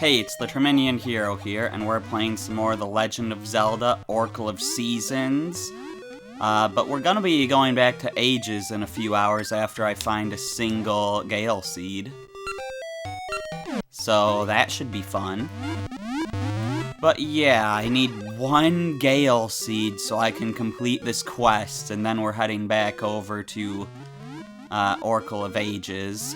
Hey, it's the Terminian Hero here, and we're playing some more The Legend of Zelda: Oracle of Seasons. But we're gonna be going back to Ages in a few hours after I find a single Gale Seed. So that should be fun. But yeah, I need one Gale Seed so I can complete this quest, and then we're heading back over to Oracle of Ages.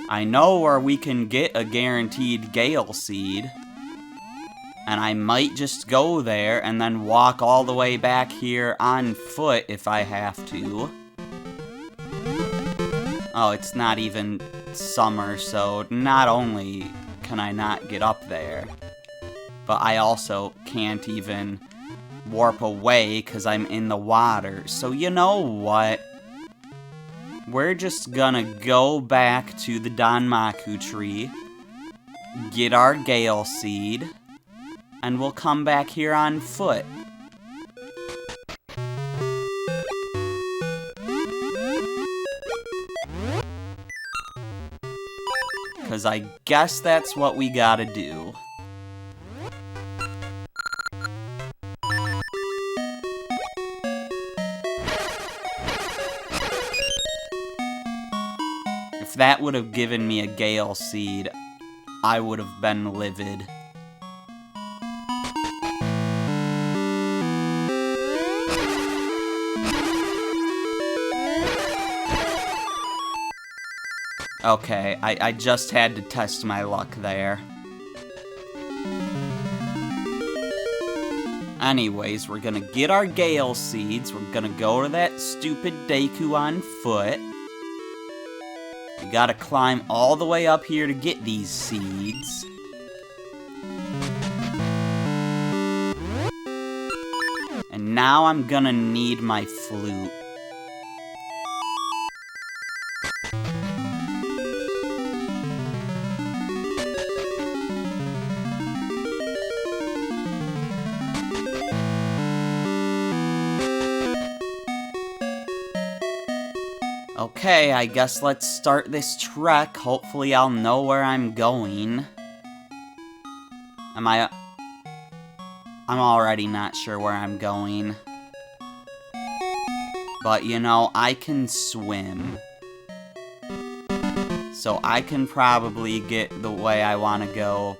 I know where we can get a guaranteed Gale Seed, and I might just go there and then walk all the way back here on foot if I have to. Oh, it's not even summer, so not only can I not get up there, but I also can't even warp away because I'm in the water. So you know what? We're just gonna go back to the Danmaku tree, get our Gale Seed, and we'll come back here on foot. Because I guess that's what we gotta do. If that would have given me a Gale Seed, I would have been livid. Okay, I just had to test my luck there. Anyways, we're gonna get our Gale Seeds, we're gonna go to that stupid Deku on foot. We gotta climb all the way up here to get these seeds. And now I'm gonna need my flute. Okay, I guess let's start this trek. Hopefully I'll know where I'm going. I'm already not sure where I'm going. But, you know, I can swim. So I can probably get the way I want to go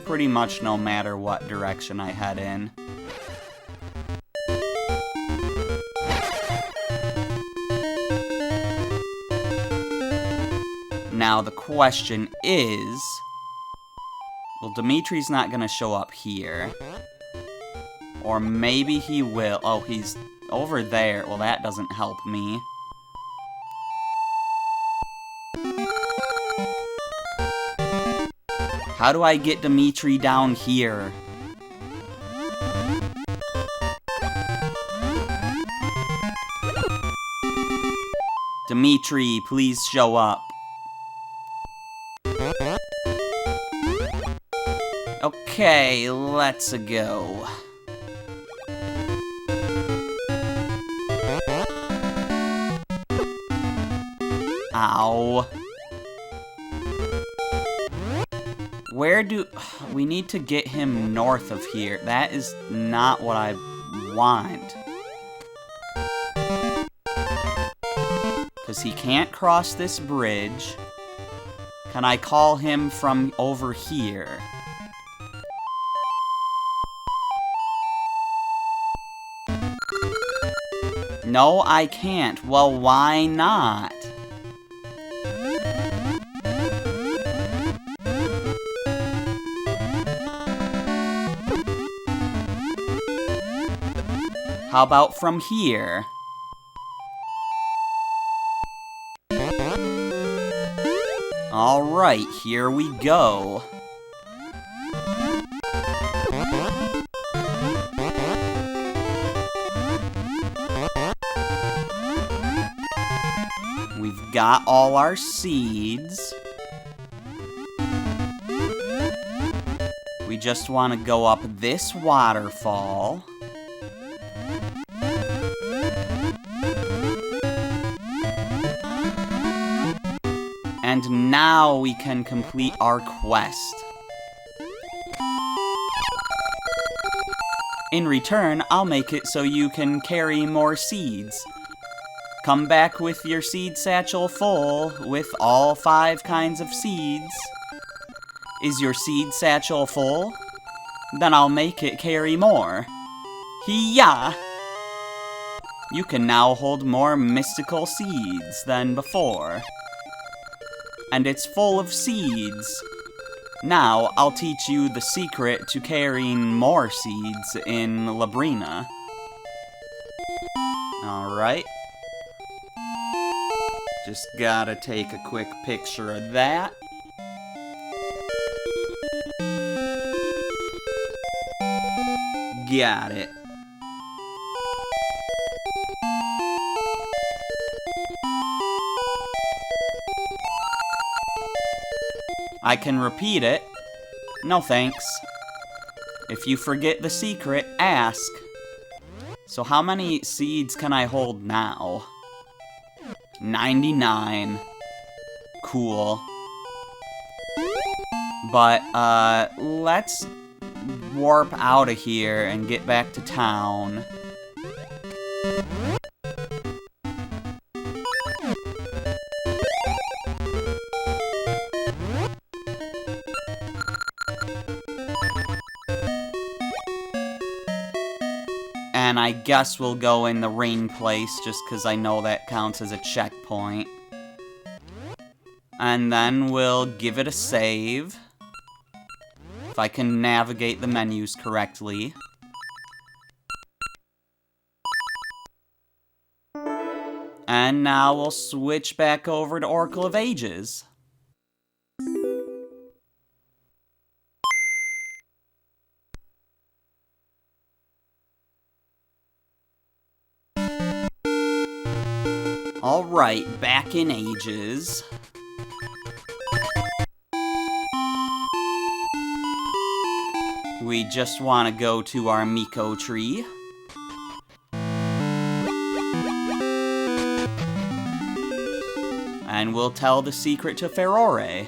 pretty much no matter what direction I head in. Now, the question is... Well, Dimitri's not gonna show up here. Or maybe he will. Oh, he's over there. Well, that doesn't help me. How do I get Dimitri down here? Dimitri, please show up. Okay, let's go. Ow. Where do... We need to get him north of here. That is not what I want. Because he can't cross this bridge. Can I call him from over here? No, I can't. Well, why not? How about from here? Alright, here we go. We've got all our seeds. We just want to go up this waterfall. And now we can complete our quest. In return, I'll make it so you can carry more seeds. Come back with your seed satchel full with all 5 kinds of seeds. Is your seed satchel full? Then I'll make it carry more. Hee-yah! You can now hold more mystical seeds than before. And it's full of seeds. Now, I'll teach you the secret to carrying more seeds in Labrina. Alright. Just gotta take a quick picture of that. Got it. I can repeat it. No thanks. If you forget the secret, ask. So how many seeds can I hold now? 99. Cool. But, let's warp out of here and get back to town. And I guess we'll go in the rain place, just because I know that counts as a checkpoint. And then we'll give it a save. If I can navigate the menus correctly. And now we'll switch back over to Oracle of Ages. Alright, back in Ages. We just want to go to our Miko tree. And we'll tell the secret to Ferore.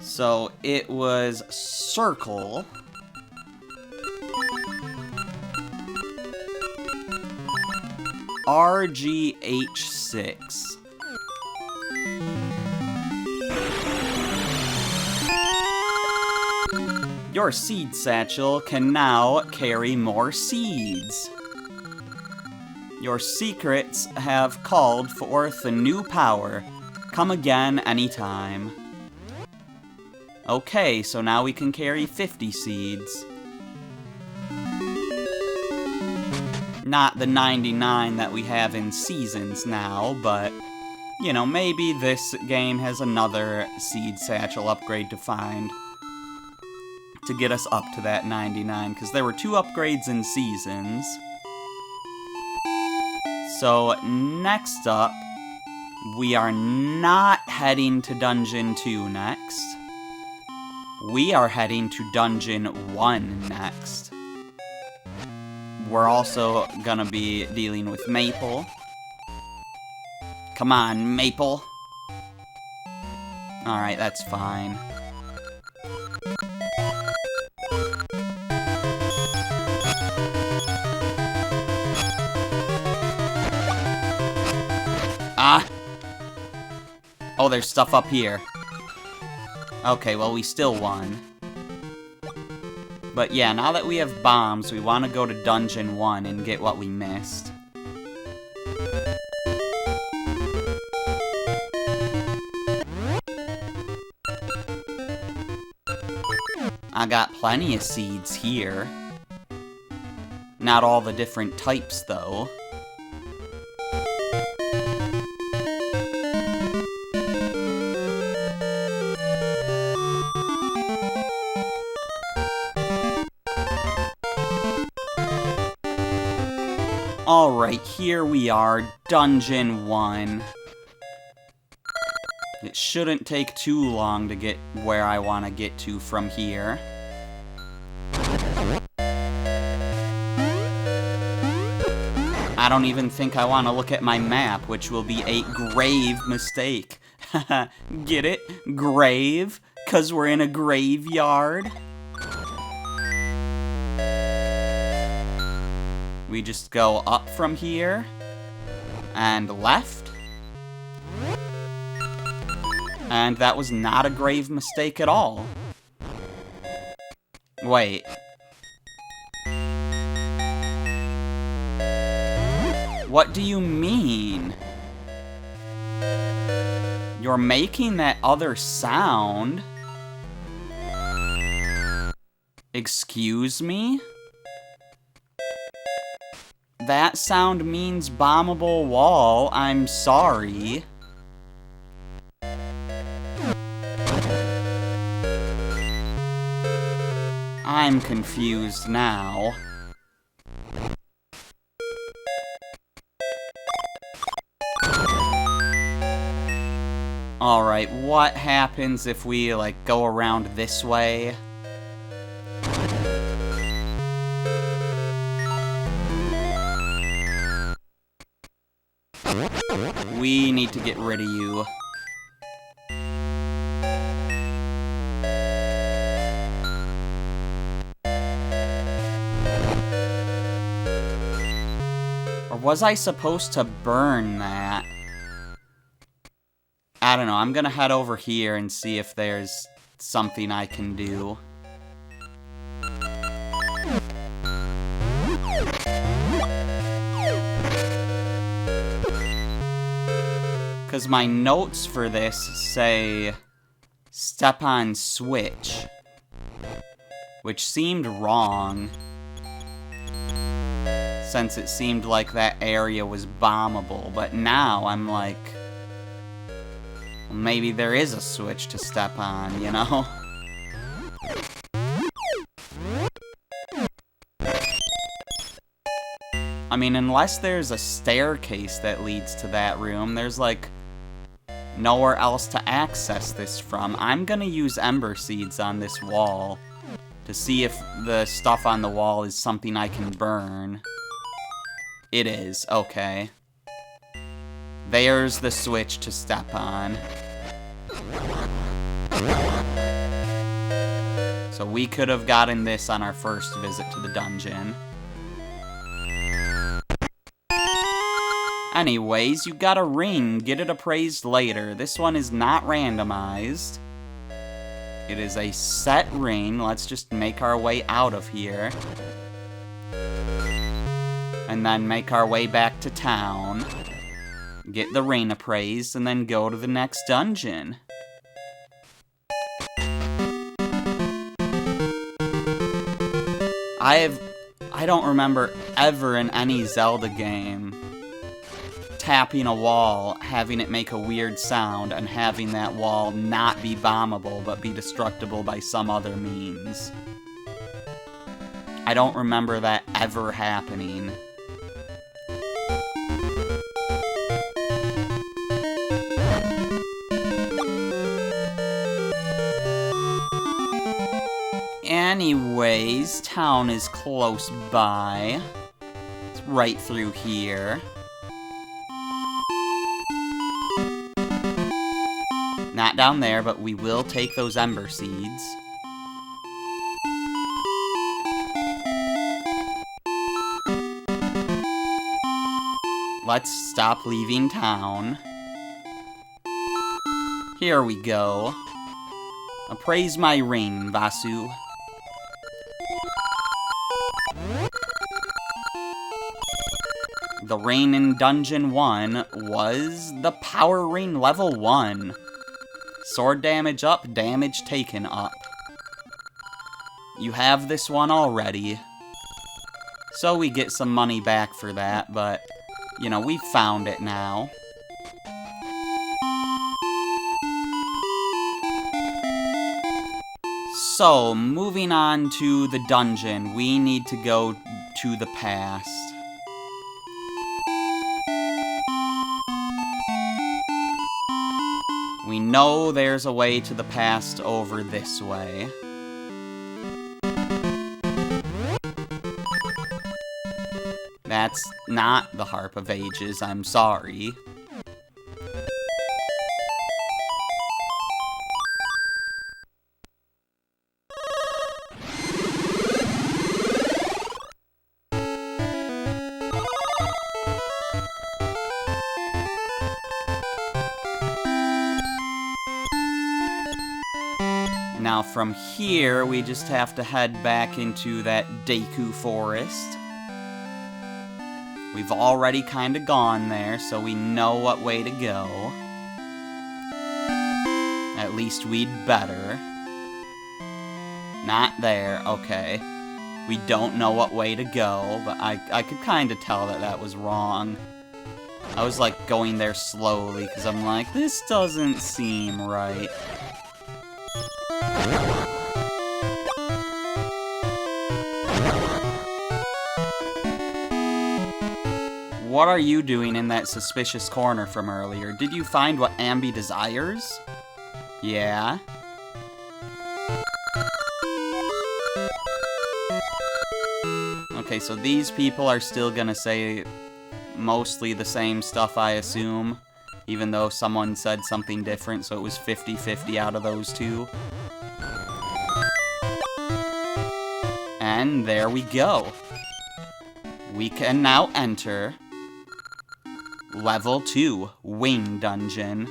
So it was circle. RGH6. Your seed satchel can now carry more seeds. Your secrets have called forth a new power. Come again anytime. Okay, so now we can carry 50 seeds. Not the 99 that we have in Seasons now, but, you know, maybe this game has another seed satchel upgrade to find to get us up to that 99, because there were 2 upgrades in Seasons. So, next up, we are not heading to Dungeon 2 next. We are heading to Dungeon 1 next. We're also gonna be dealing with Maple. Come on, Maple. Alright, that's fine. Ah! Oh, there's stuff up here. Okay, well, we still won. But yeah, now that we have bombs, we want to go to Dungeon 1 and get what we missed. I got plenty of seeds here. Not all the different types, though. Alright, here we are, Dungeon 1. It shouldn't take too long to get where I want to get to from here. I don't even think I want to look at my map, which will be a grave mistake. Get it? Grave? 'Cause we're in a graveyard? We just go up from here, and left. And that was not a grave mistake at all. Wait. What do you mean? You're making that other sound? Excuse me? That sound means bombable wall. I'm sorry. I'm confused now. Alright, what happens if we, like, go around this way? We need to get rid of you. Or was I supposed to burn that? I don't know, I'm gonna head over here and see if there's something I can do. Because my notes for this say step on switch, which seemed wrong, since it seemed like that area was bombable, but now I'm like, well, maybe there is a switch to step on, you know? I mean, unless there's a staircase that leads to that room, there's like nowhere else to access this from. I'm gonna use Ember Seeds on this wall to see if the stuff on the wall is something I can burn. It is, okay. There's the switch to step on. So we could have gotten this on our first visit to the dungeon. Anyways, you got a ring. Get it appraised later. This one is not randomized. It is a set ring. Let's just make our way out of here. And then make our way back to town. Get the ring appraised, and then go to the next dungeon. I don't remember ever in any Zelda game tapping a wall, having it make a weird sound, and having that wall not be bombable, but be destructible by some other means. I don't remember that ever happening. Anyways, town is close by. It's right through here. Not down there, but we will take those Ember Seeds. Let's stop leaving town. Here we go. Appraise my ring, Vasu. The ring in Dungeon 1 was the Power Ring level 1. Sword damage up, damage taken up. You have this one already. So we get some money back for that, but, you know, we found it now. So, moving on to the dungeon, we need to go to the past. We know there's a way to the past over this way. That's not the Harp of Ages, I'm sorry. Now from here, we just have to head back into that Deku Forest. We've already kind of gone there, so we know what way to go. At least we'd better. Not there, okay. We don't know what way to go, but I could kind of tell that that was wrong. I was like going there slowly, because I'm like, this doesn't seem right. What are you doing in that suspicious corner from earlier? Did you find what Ambi desires? Yeah? Okay, so these people are still gonna say mostly the same stuff, I assume. Even though someone said something different, so it was 50-50 out of those two. And there we go. We can now enter Level 2, Wing Dungeon.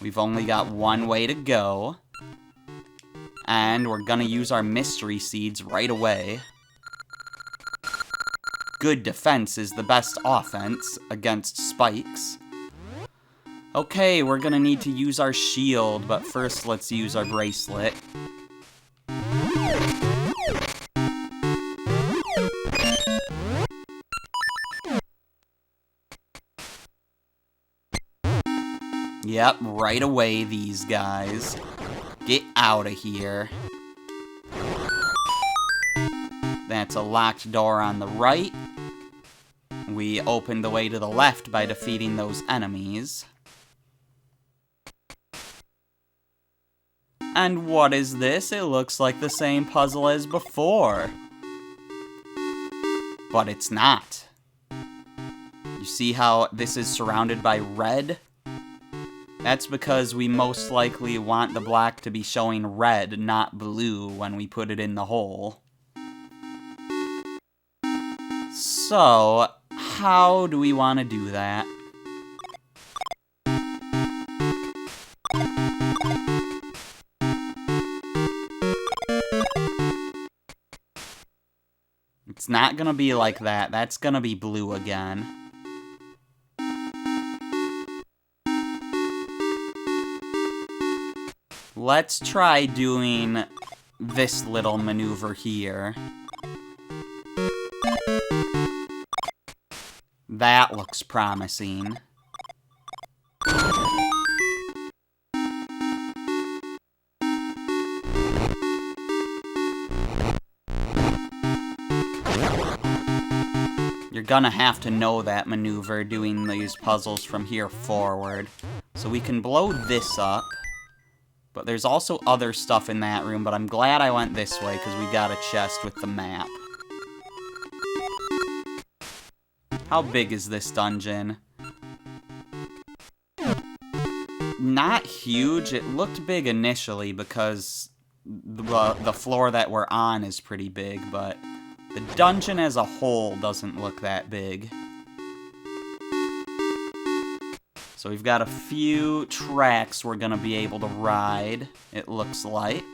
We've only got one way to go. And we're gonna use our Mystery Seeds right away. Good defense is the best offense against spikes. Okay, we're gonna need to use our shield, but first let's use our bracelet. Yep, right away, these guys. Get out of here. That's a locked door on the right. We opened the way to the left by defeating those enemies. And what is this? It looks like the same puzzle as before. But it's not. You see how this is surrounded by red? That's because we most likely want the black to be showing red, not blue, when we put it in the hole. So, how do we want to do that? It's not gonna be like that. That's gonna be blue again. Let's try doing this little maneuver here. That looks promising. You're gonna have to know that maneuver doing these puzzles from here forward. So we can blow this up. But there's also other stuff in that room, but I'm glad I went this way because we got a chest with the map. How big is this dungeon? Not huge. It looked big initially because the floor that we're on is pretty big, but the dungeon as a whole doesn't look that big. So we've got a few tracks we're gonna be able to ride, it looks like.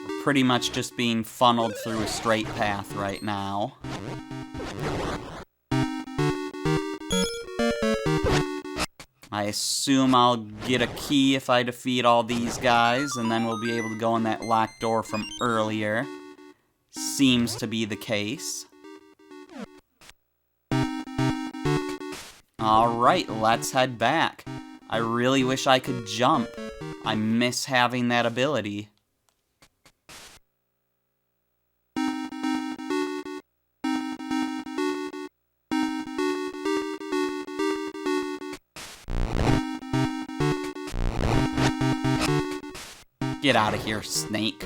We're pretty much just being funneled through a straight path right now. I assume I'll get a key if I defeat all these guys, and then we'll be able to go in that locked door from earlier. Seems to be the case. Alright, let's head back. I really wish I could jump. I miss having that ability. Get out of here, snake.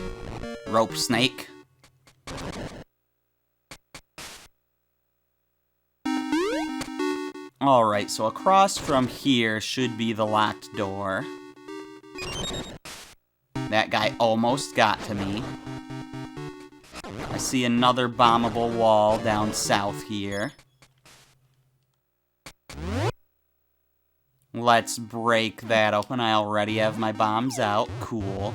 Rope snake. Alright, so across from here should be the locked door. That guy almost got to me. I see another bombable wall down south here. Let's break that open. I already have my bombs out. Cool.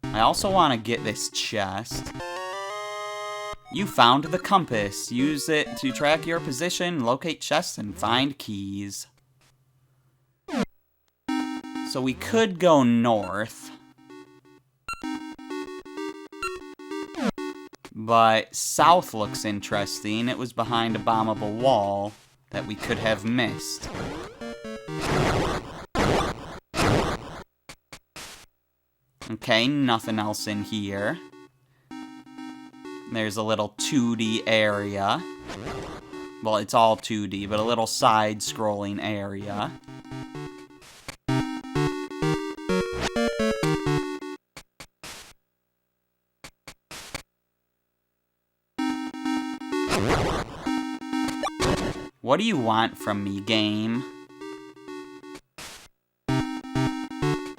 I also want to get this chest. You found the compass. Use it to track your position, locate chests, and find keys. So we could go north. But south looks interesting. It was behind a bombable wall that we could have missed. Okay, nothing else in here. There's a little 2D area. Well, it's all 2D, but a little side-scrolling area. What do you want from me, game?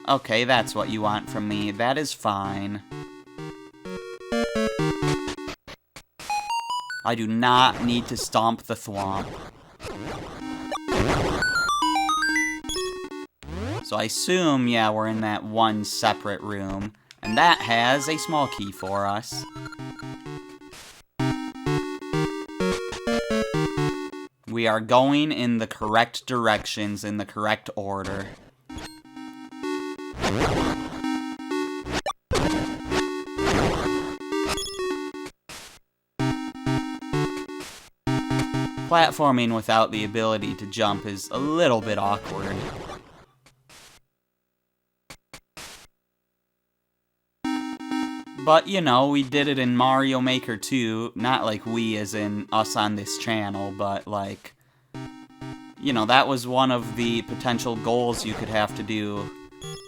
Okay, that's what you want from me. That is fine. I do not need to stomp the thwomp. So I assume, yeah, we're in that one separate room. And that has a small key for us. We are going in the correct directions, in the correct order. Platforming without the ability to jump is a little bit awkward. But, you know, we did it in Mario Maker 2, not like we as in us on this channel, but like, you know, that was one of the potential goals you could have to do,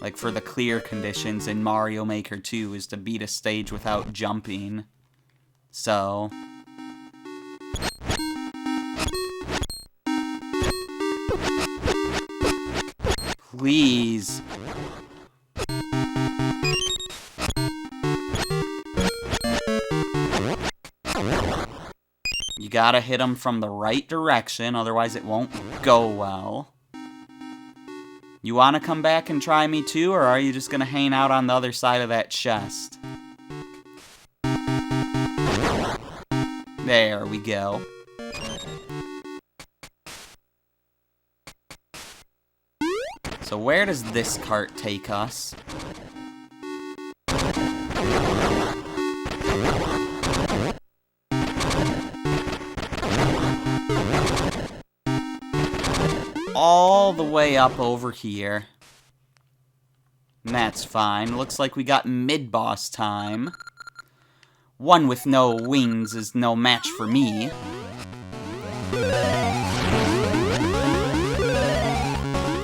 like for the clear conditions in Mario Maker 2, is to beat a stage without jumping. So... Please. You gotta hit them from the right direction, otherwise it won't go well. You wanna come back and try me too, or are you just gonna hang out on the other side of that chest? There we go. So where does this cart take us? All the way up over here. And that's fine. Looks like we got mid-boss time. One with no wings is no match for me.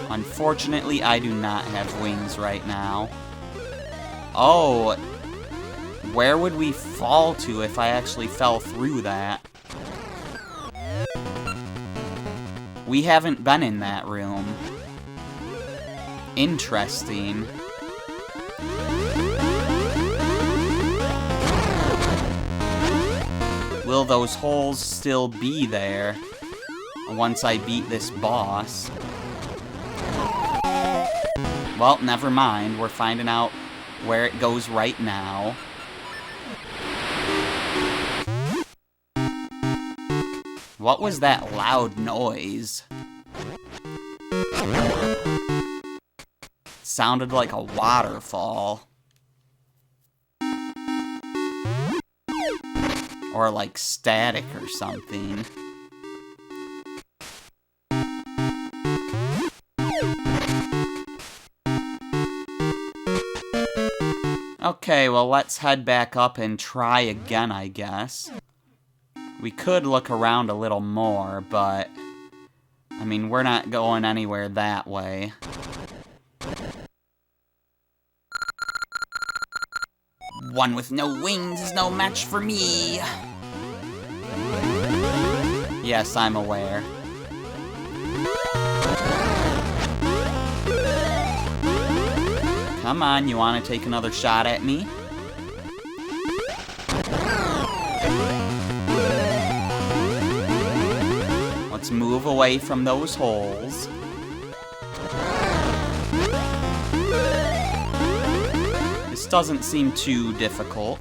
Unfortunately, I do not have wings right now. Oh, where would we fall to if I actually fell through that? We haven't been in that room. Interesting. Will those holes still be there once I beat this boss? Well, never mind. We're finding out where it goes right now. What was that loud noise? Sounded like a waterfall. Or like static or something. Okay, well, let's head back up and try again, I guess. We could look around a little more, but... I mean, we're not going anywhere that way. One with no wings is no match for me. Yes, I'm aware. Come on, you want to take another shot at me? Let's move away from those holes. This doesn't seem too difficult.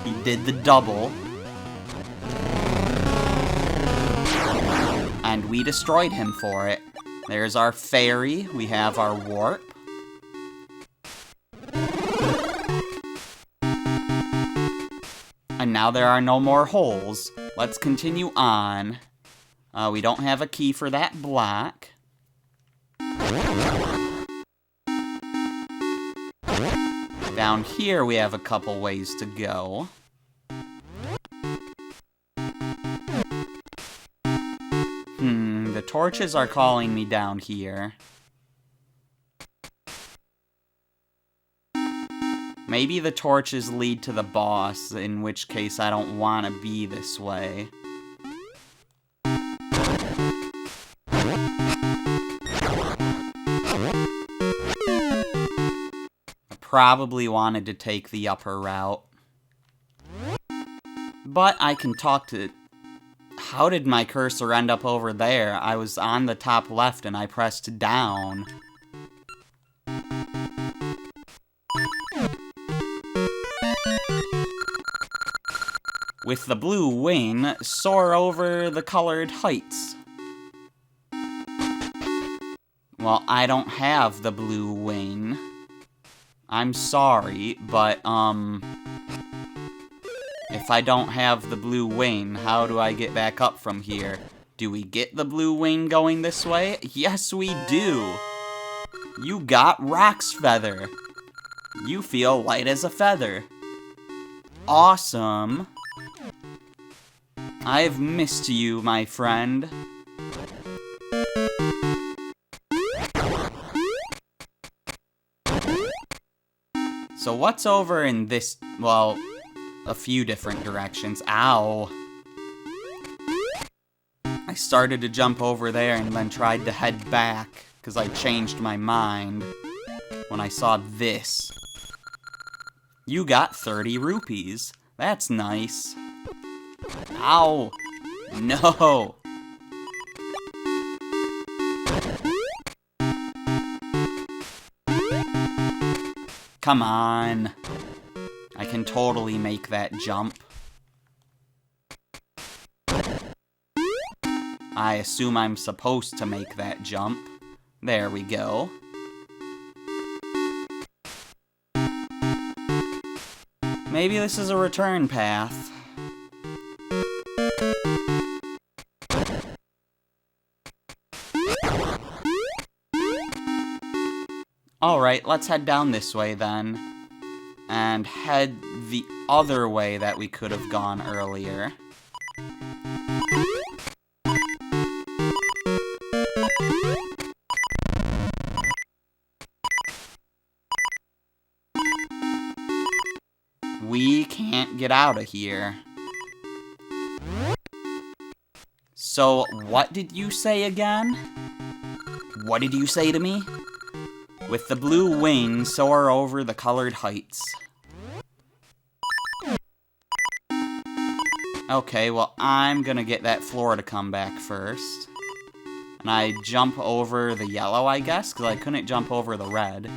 He did the double. And we destroyed him for it. There's our fairy. We have our warp. And now there are no more holes. Let's continue on. We don't have a key for that block. Down here we have a couple ways to go. The torches are calling me down here. Maybe the torches lead to the boss, in which case I don't want to be this way. I probably wanted to take the upper route. But I can talk to... How did my cursor end up over there? I was on the top left and I pressed down. With the blue wing, soar over the colored heights. Well, I don't have the blue wing. I'm sorry, but, if I don't have the blue wing, how do I get back up from here? Do we get the blue wing going this way? Yes, we do! You got Rock's Feather. You feel light as a feather. Awesome. I've missed you, my friend. So what's over in this, well, a few different directions. Ow. I started to jump over there and then tried to head back, because I changed my mind when I saw this. You got 30 rupees. That's nice. Ow! No! Come on. I can totally make that jump. I assume I'm supposed to make that jump. There we go. Maybe this is a return path. Alright, let's head down this way then. And head the other way that we could have gone earlier. We can't get out of here. So, what did you say again? What did you say to me? With the blue wing, soar over the colored heights. Okay, well, I'm gonna get that floor to come back first. And I jump over the yellow, I guess, because I couldn't jump over the red.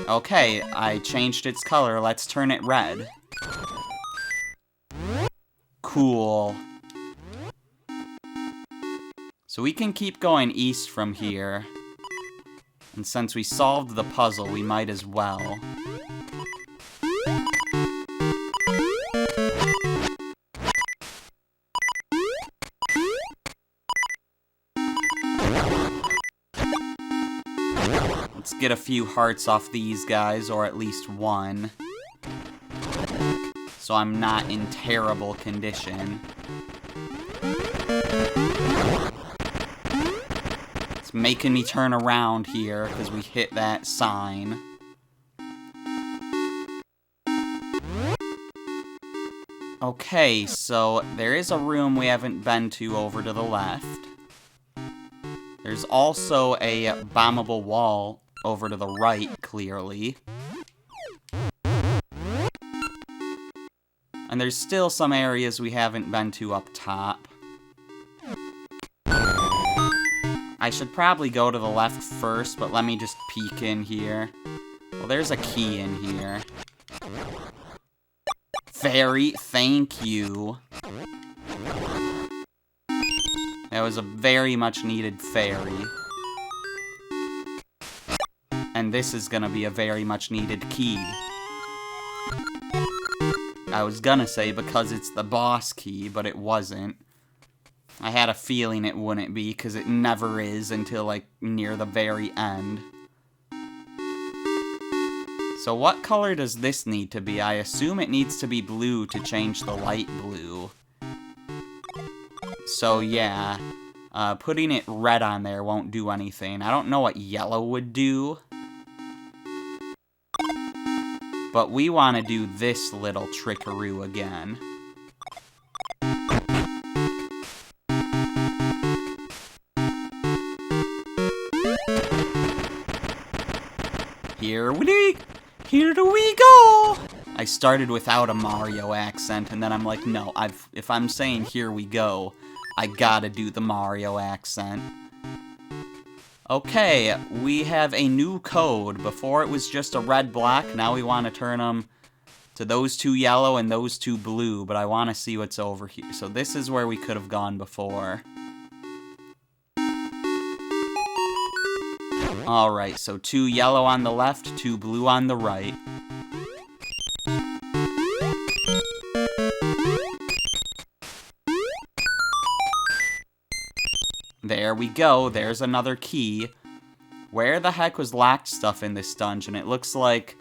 Okay, I changed its color. Let's turn it red. Cool. So we can keep going east from here. And since we solved the puzzle, we might as well. Let's get a few hearts off these guys, or at least one. So I'm not in terrible condition. It's making me turn around here, because we hit that sign. Okay, so there is a room we haven't been to over to the left. There's also a bombable wall over to the right, clearly. And there's still some areas we haven't been to up top. I should probably go to the left first, but let me just peek in here. Well, there's a key in here. Fairy, thank you. That was a very much needed fairy. And this is gonna be a very much needed key. I was gonna say because it's the boss key, but it wasn't. I had a feeling it wouldn't be, because it never is until, like, near the very end. So what color does this need to be? I assume it needs to be blue to change the light blue. So yeah, putting it red on there won't do anything. I don't know what yellow would do. But we want to do this little trickaroo again. Here do we go! I started without a Mario accent, and then I'm like, no, if I'm saying here we go, I gotta do the Mario accent. Okay, we have a new code. Before it was just a red-black, now we want to turn them to those two yellow and those two blue, but I want to see what's over here. So this is where we could have gone before. Alright, so 2 yellow on the left, 2 blue on the right. There we go, there's another key. Where the heck was locked stuff in this dungeon? It looks like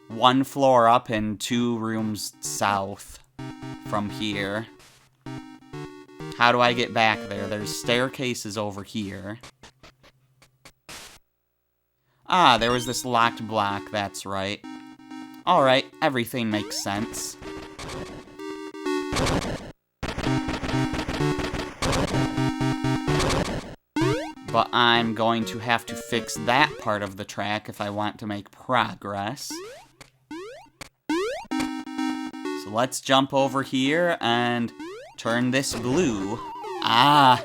1 floor up and 2 rooms south from here. How do I get back there? There's staircases over here. Ah, there was this locked block, that's right. Alright, everything makes sense. But I'm going to have to fix that part of the track if I want to make progress. So let's jump over here and turn this blue. Ah!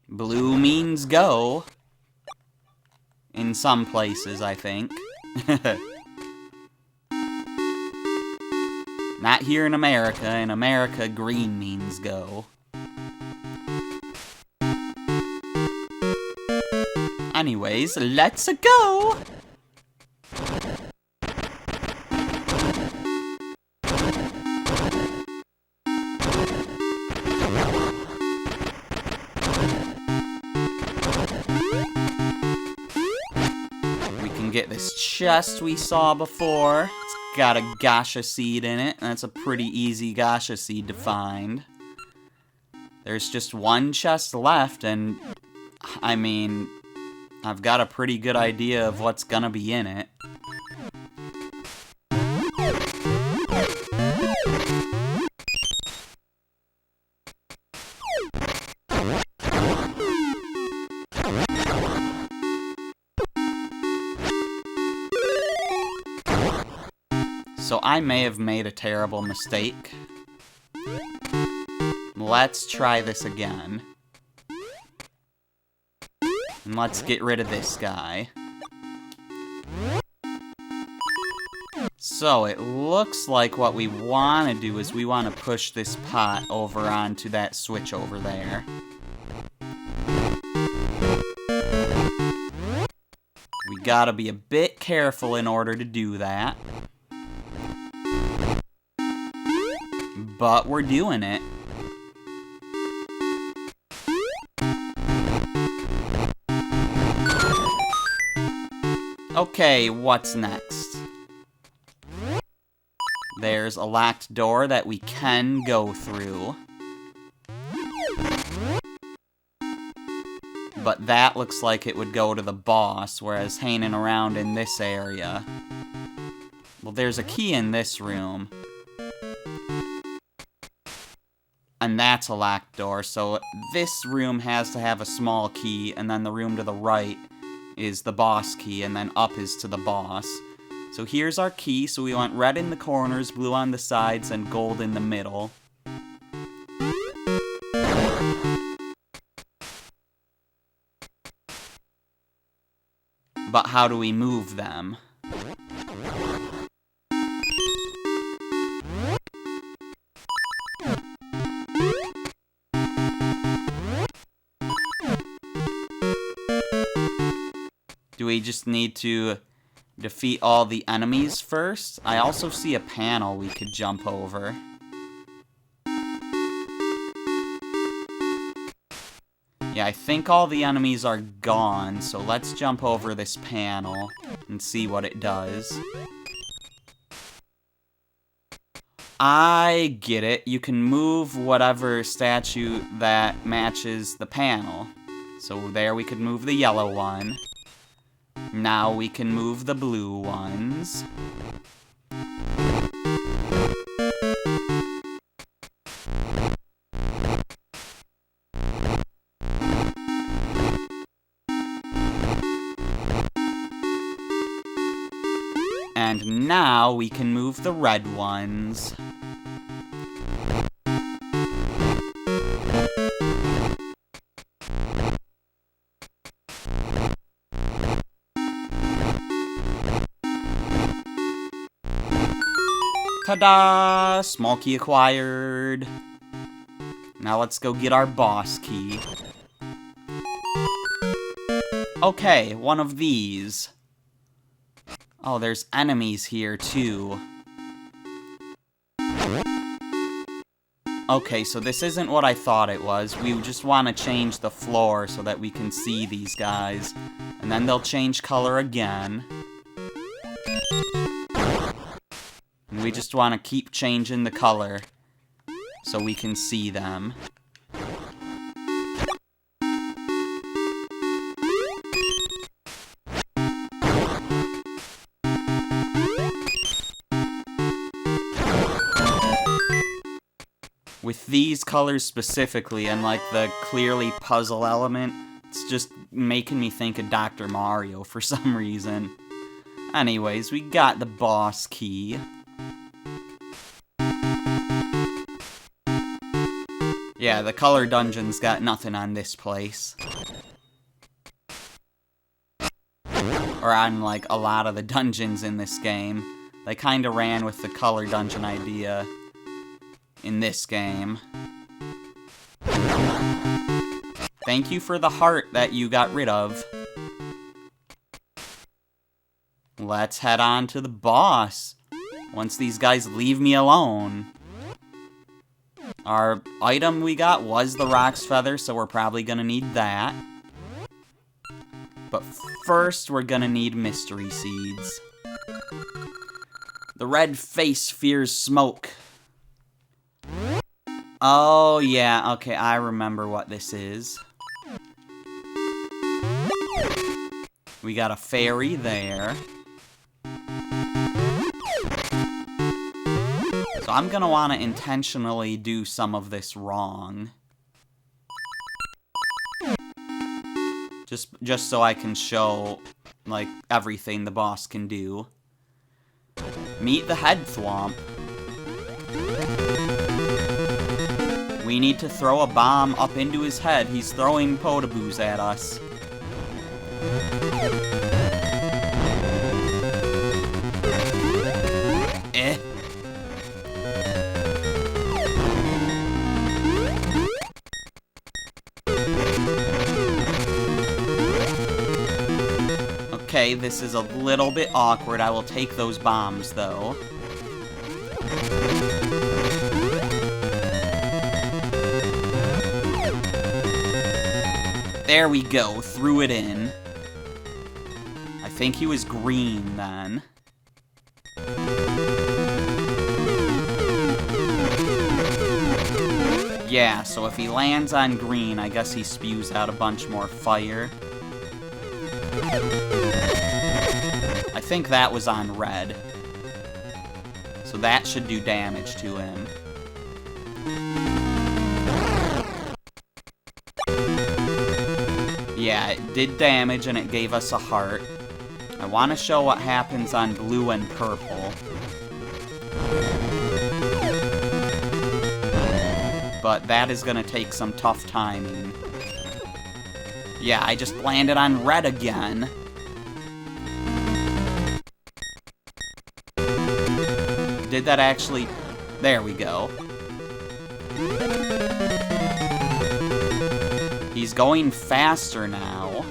Blue means go. In some places, I think. Not here in America. In America, green means go. Anyways, let's go! We can get this chest we saw before. It's got a gacha seed in it, and that's a pretty easy gacha seed to find. There's just 1 chest left, and I mean, I've got a pretty good idea of what's gonna be in it. So I may have made a terrible mistake. Let's try this again. And let's get rid of this guy. So it looks like what we want to do is we want to push this pot over onto that switch over there. We gotta be a bit careful in order to do that. but we're doing it. Okay, what's next? There's a locked door that we can go through. But that looks like it would go to the boss, whereas hanging around in this area... Well, there's a key in this room. And that's a locked door, so this room has to have a small key, and then the room to the right is the boss key, and then up is to the boss. So here's our key, so we want red in the corners, blue on the sides, and gold in the middle. But how do we move them? Do we just need to defeat all the enemies first? I also see a panel we could jump over. Yeah, I think all the enemies are gone, so let's jump over this panel and see what it does. I get it. You can move whatever statue that matches the panel. So there we could move the yellow one. Now we can move the blue ones. And now we can move the red ones. Ta-da! Small key acquired. Now let's go get our boss key. Okay, one of these. Oh, there's enemies here, too. Okay, so this isn't what I thought it was. We just want to change the floor so that we can see these guys. And then they'll change color again. And we just want to keep changing the color so we can see them. With these colors specifically, and like the clearly puzzle element, it's just making me think of Dr. Mario for some reason. Anyways, we got the boss key. Yeah, the color dungeon's got nothing on this place. Or on, like, a lot of the dungeons in this game. They kinda ran with the color dungeon idea in this game. Thank you for the heart that you got rid of. Let's head on to the boss. Once these guys leave me alone. Our item we got was the Roc's Feather, so we're probably gonna need that. But first, we're gonna need Mystery Seeds. The red face fears smoke. Oh, yeah, okay, I remember what this is. We got a fairy there. So I'm gonna want to intentionally do some of this wrong. Just so I can show, like, everything the boss can do. Meet the head thwomp. We need to throw a bomb up into his head. He's throwing Podoboos at us. Eh. Okay, this is a little bit awkward. I will take those bombs, though. There we go, threw it in. I think he was green then. Yeah, so if he lands on green, I guess he spews out a bunch more fire. I think that was on red. So that should do damage to him. Yeah, it did damage and it gave us a heart. I want to show what happens on blue and purple. But that is going to take some tough timing. Yeah, I just landed on red again. Did that actually... There we go. He's going faster now.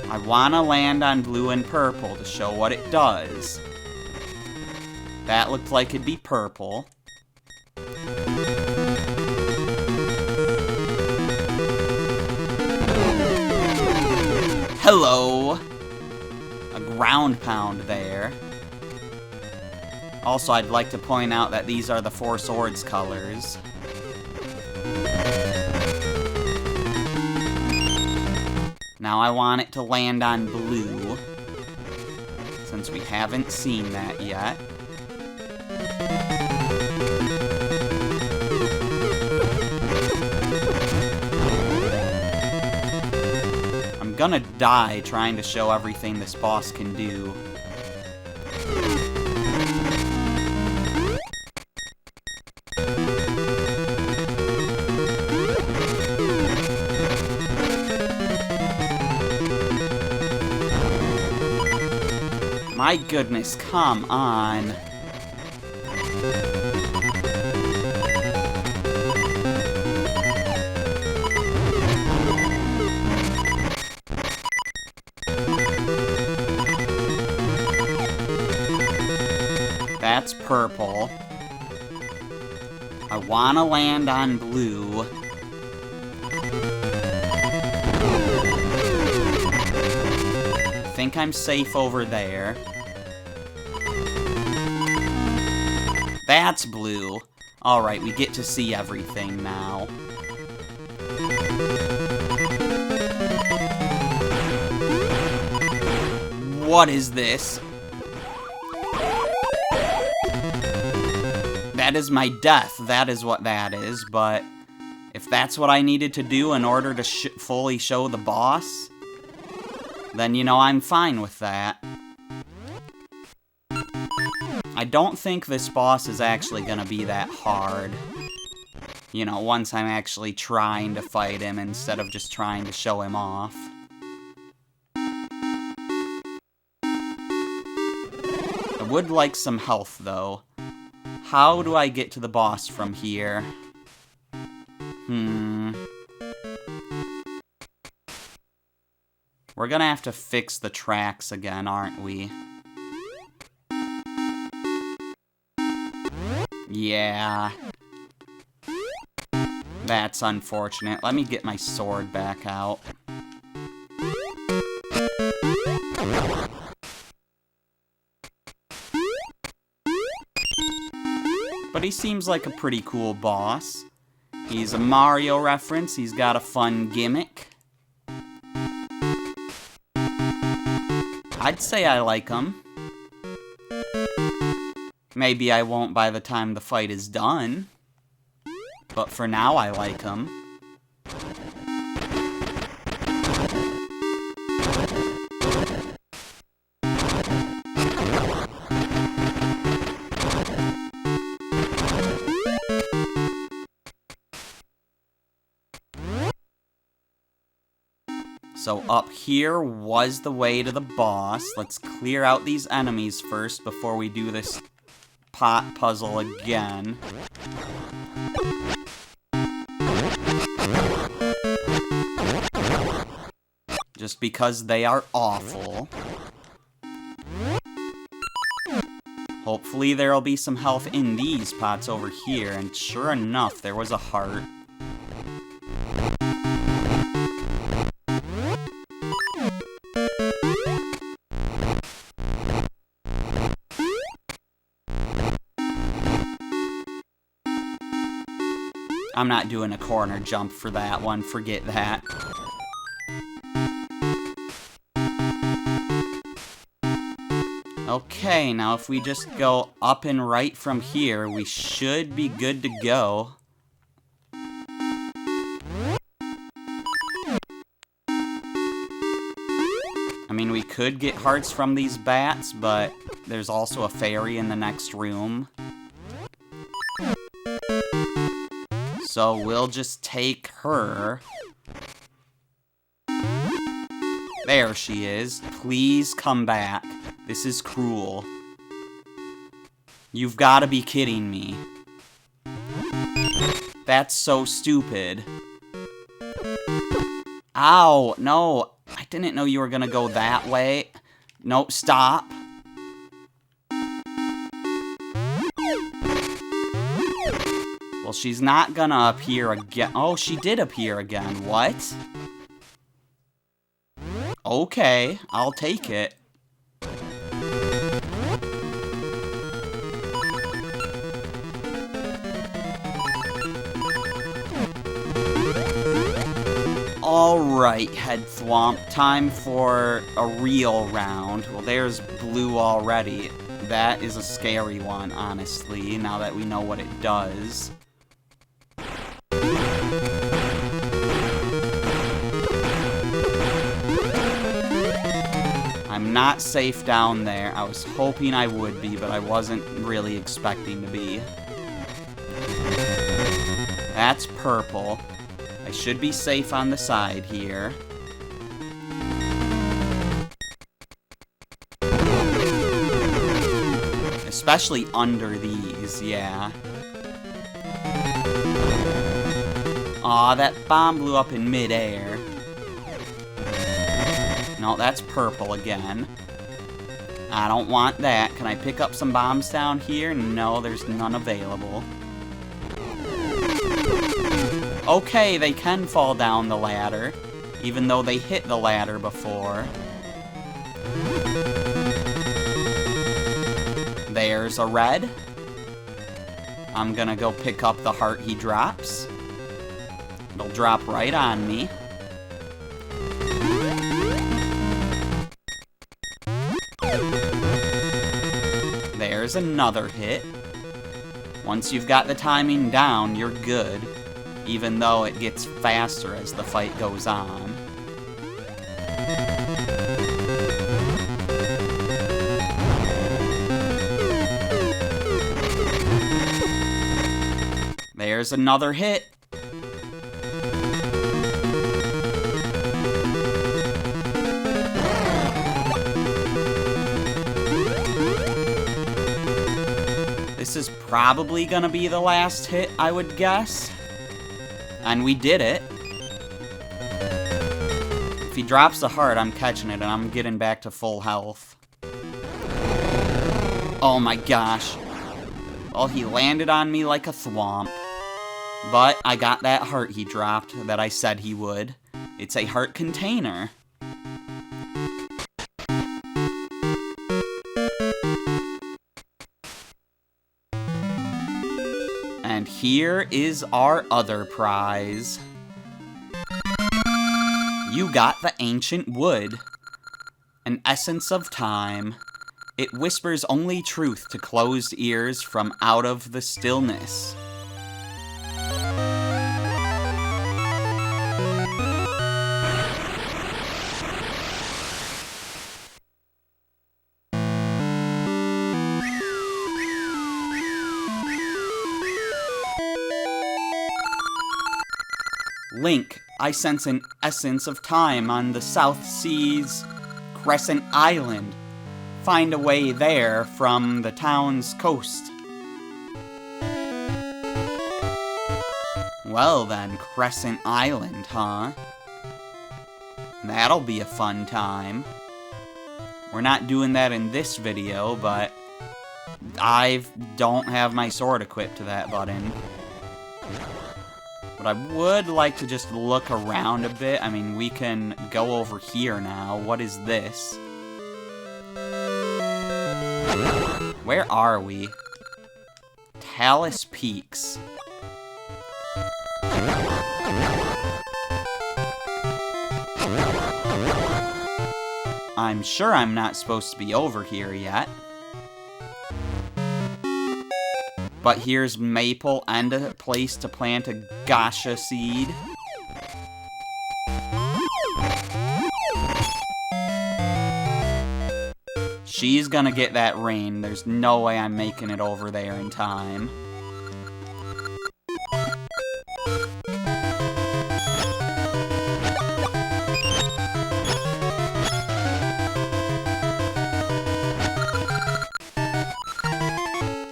I want to land on blue and purple to show what it does. That looked like it'd be purple. Hello! A ground pound there. Also, I'd like to point out that these are the Four Swords colors. Now I want it to land on blue, since we haven't seen that yet. I'm gonna die trying to show everything this boss can do. My goodness, come on. That's purple. I want to land on blue. I think I'm safe over there. That's blue. Alright, we get to see everything now. What is this? That is my death. That is what that is, but if that's what I needed to do in order to fully show the boss, then, you know, I'm fine with that. I don't think this boss is actually gonna be that hard. You know, once I'm actually trying to fight him instead of just trying to show him off. I would like some health, though. How do I get to the boss from here? We're gonna have to fix the tracks again, aren't we? Yeah. That's unfortunate. Let me get my sword back out. But he seems like a pretty cool boss. He's a Mario reference. He's got a fun gimmick. I'd say I like him. Maybe I won't by the time the fight is done. But for now, I like him. So up here was the way to the boss. Let's clear out these enemies first before we do this pot puzzle again. Just because they are awful. Hopefully there'll be some health in these pots over here, and sure enough, there was a heart. I'm not doing a corner jump for that one, forget that. Okay, now if we just go up and right from here, we should be good to go. I mean, we could get hearts from these bats, but there's also a fairy in the next room. So we'll just take her. There she is. Please come back. This is cruel. You've got to be kidding me. That's so stupid. Ow, no. I didn't know you were gonna go that way. Nope, stop. Well, she's not gonna appear again. Oh, she did appear again. What? Okay, I'll take it. Alright, Head Thwomp, time for a real round. Well, there's blue already. That is a scary one, honestly, now that we know what it does. I'm not safe down there. I was hoping I would be, but I wasn't really expecting to be. That's purple. I should be safe on the side here. Especially under these, yeah. Aw, that bomb blew up in midair. No, that's purple again. I don't want that. Can I pick up some bombs down here? No, there's none available. Okay, they can fall down the ladder, even though they hit the ladder before. There's a red. I'm gonna go pick up the heart he drops. It'll drop right on me. There's another hit. Once you've got the timing down, you're good. Even though it gets faster as the fight goes on. There's another hit. This is probably gonna be the last hit, I would guess. And we did it. If he drops the heart, I'm catching it, and I'm getting back to full health. Oh my gosh. Well, he landed on me like a thwomp. But I got that heart he dropped that I said he would. It's a heart container. And here is our other prize. You got the Ancient Wood. An essence of time. It whispers only truth to closed ears from out of the stillness. Link, I sense an essence of time on the South Seas Crescent Island. Find a way there from the town's coast. Well then, Crescent Island, huh? That'll be a fun time. We're not doing that in this video, but I don't have my sword equipped to that button. But I would like to just look around a bit. I mean, we can go over here now. What is this? Where are we? Talus Peaks. I'm sure I'm not supposed to be over here yet. But here's maple and a place to plant a Gasha seed. She's gonna get that rain. There's no way I'm making it over there in time.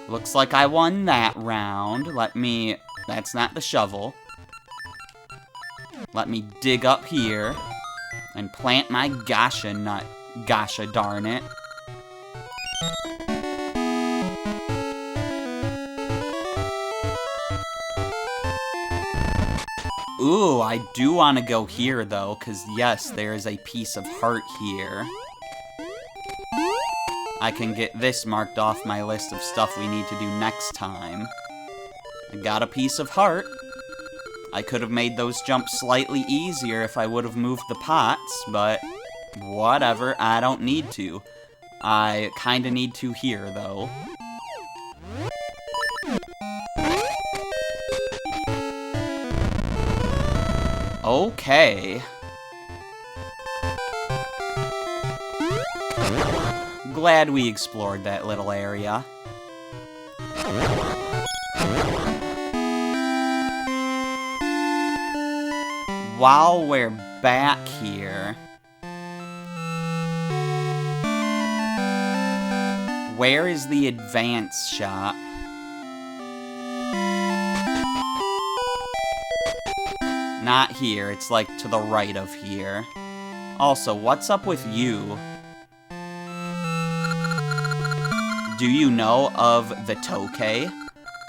Looks like I won that round. That's not the shovel. Let me dig up here and plant my Gasha nut. Gasha, darn it. Ooh, I do want to go here, though, because, yes, there is a piece of heart here. I can get this marked off my list of stuff we need to do next time. I got a piece of heart. I could have made those jumps slightly easier if I would have moved the pots, but whatever, I don't need to. I kinda need to here, though. Okay. Glad we explored that little area. While we're back here, where is the advance shop? Not here, it's like to the right of here. Also, what's up with you? Do you know of the Tokay?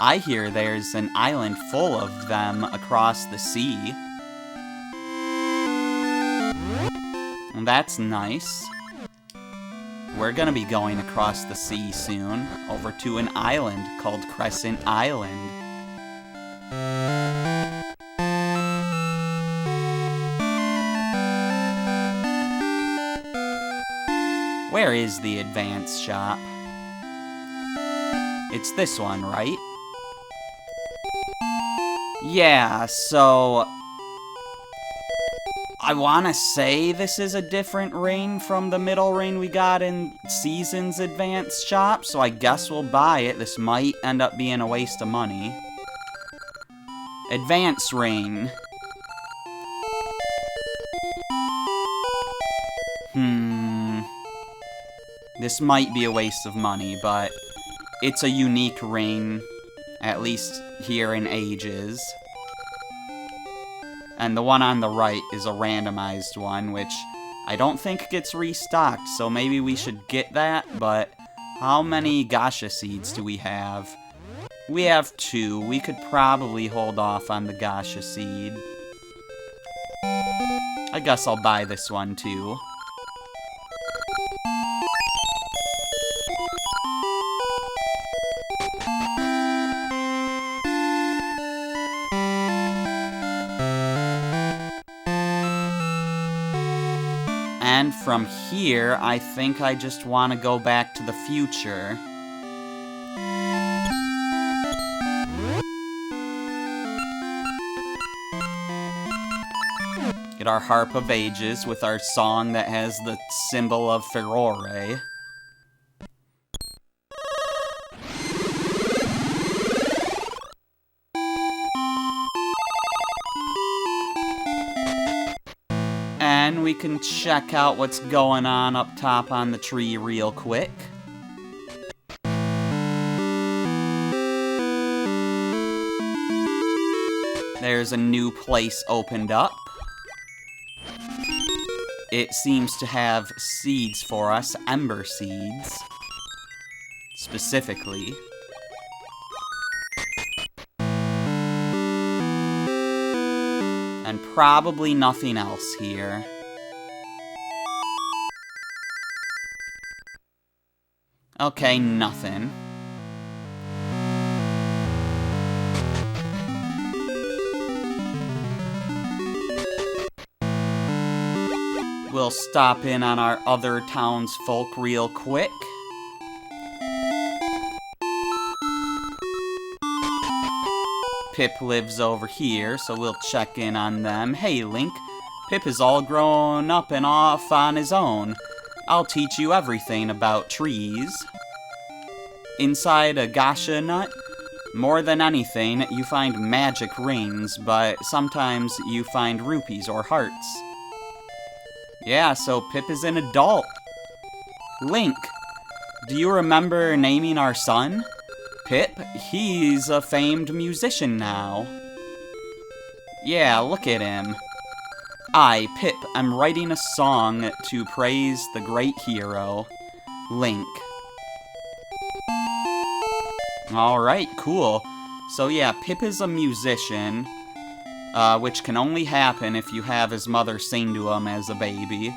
I hear there's an island full of them across the sea. And that's nice. We're gonna be going across the sea soon, over to an island called Crescent Island. Where is the advance shop? It's this one, right? Yeah, so I want to say this is a different ring from the middle ring we got in Season's advance shop, so I guess we'll buy it. This might end up being a waste of money. Advance ring. This might be a waste of money, but it's a unique ring, at least here in Ages. And the one on the right is a randomized one, which I don't think gets restocked, so maybe we should get that, but how many Gasha seeds do we have? We have 2. We could probably hold off on the Gasha seed. I guess I'll buy this one too. And from here, I think I just want to go back to the future. Get our Harp of Ages with our song that has the symbol of Furore. And we can check out what's going on up top on the tree real quick. There's a new place opened up. It seems to have seeds for us, ember seeds. Let's specifically. And probably nothing else here. Okay, nothing. We'll stop in on our other townsfolk real quick. Pip lives over here, so we'll check in on them. Hey, Link. Pip is all grown up and off on his own. I'll teach you everything about trees. Inside a gacha nut, more than anything, you find magic rings, but sometimes you find rupees or hearts. Yeah, so Pip is an adult. Link, do you remember naming our son? Pip, he's a famed musician now. Yeah, look at him. I, Pip, am writing a song to praise the great hero, Link. Alright, cool. So yeah, Pip is a musician, which can only happen if you have his mother sing to him as a baby.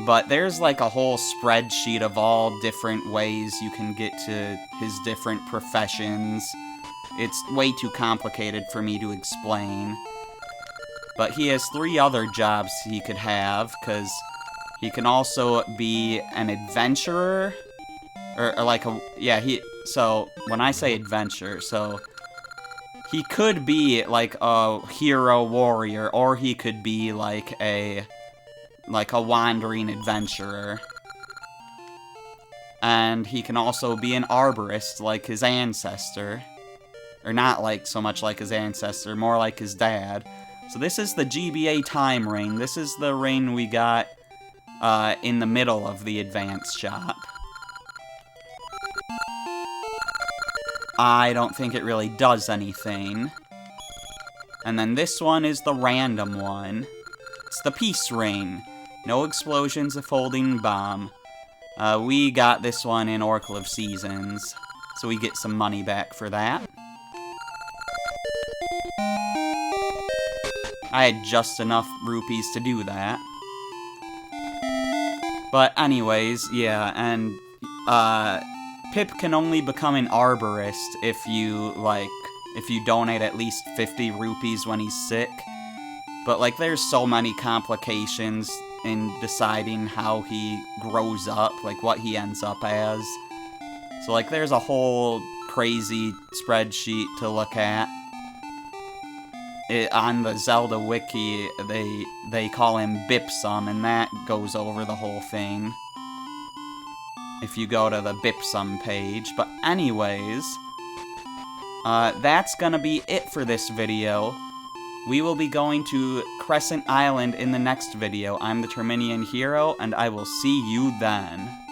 But there's like a whole spreadsheet of all different ways you can get to his different professions. It's way too complicated for me to explain. But he has 3 other jobs he could have, because he can also be an adventurer, or like a, yeah, so when I say adventure, so he could be like a hero warrior, or he could be like a wandering adventurer. And he can also be an arborist like his ancestor. Or not like so much like his ancestor, more like his dad. So this is the GBA time ring. This is the ring we got in the middle of the advanced shop. I don't think it really does anything. And then this one is the random one. It's the peace ring. No explosions, a folding bomb. We got this one in Oracle of Seasons, so we get some money back for that. I had just enough rupees to do that. But anyways, yeah, and Pip can only become an arborist if you donate at least 50 rupees when he's sick. But like there's so many complications in deciding how he grows up, like what he ends up as. So like there's a whole crazy spreadsheet to look at. On the Zelda wiki, they call him Bipsum, and that goes over the whole thing if you go to the Bipsum page. But anyways, that's gonna be it for this video. We will be going to Crescent Island in the next video. I'm the Terminian Hero, and I will see you then.